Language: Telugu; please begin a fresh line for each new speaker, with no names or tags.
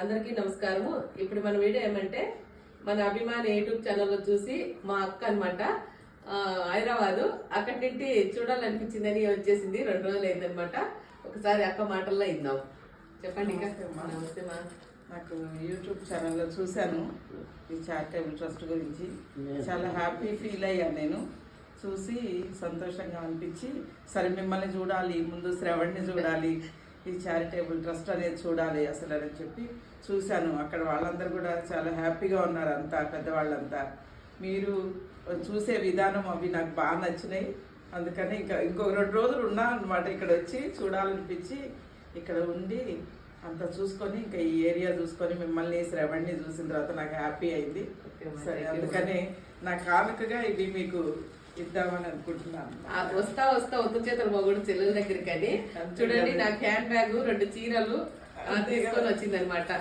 అందరికీ నమస్కారము. ఇప్పుడు మన వీడియో ఏమంటే మన అభిమాని యూట్యూబ్ ఛానల్లో చూసి మా అక్క అనమాట హైదరాబాదు అక్కడి నుండి చూడాలనిపించిందని వచ్చేసింది. 2 రోజులు అయిందనమాట. ఒకసారి అక్క మాటల్లో ఇందాం. చెప్పండి. నమస్తే మా.
నాకు యూట్యూబ్ ఛానల్లో చూశాను ఈ చారిటబుల్ ట్రస్ట్ గురించి. చాలా హ్యాపీ ఫీల్ అయ్యాను. నేను చూసి సంతోషంగా అనిపించి సరే మిమ్మల్ని చూడాలి, ముందు శ్రవణ్ని చూడాలి, ఈ చారిటబుల్ ట్రస్ట్ అనేది చూడాలి అసలు అని చెప్పి చూశాను. అక్కడ వాళ్ళందరూ కూడా చాలా హ్యాపీగా ఉన్నారు, అంతా పెద్దవాళ్ళంతా. మీరు చూసే విధానం అవి నాకు బాగా నచ్చినాయి. అందుకని ఇంకో 2 రోజులు ఉన్నా అనమాట. ఇక్కడ వచ్చి చూడాలనిపించి ఇక్కడ ఉండి అంతా చూసుకొని ఇంకా ఈ ఏరియా చూసుకొని మిమ్మల్ని శ్రవణ్ని చూసిన తర్వాత నాకు హ్యాపీ అయింది. సరే అందుకని నా కానుకగా ఇవి మీకు ఇద్దామని అనుకుంటున్నాను.
వస్తా ఒత్తు చేతులు మొగుడు చెల్లెల దగ్గరికి అని చూడండి. నాకు హ్యాండ్ బ్యాగ్ 2 చీరలు తీసుకొని వచ్చింది అనమాట.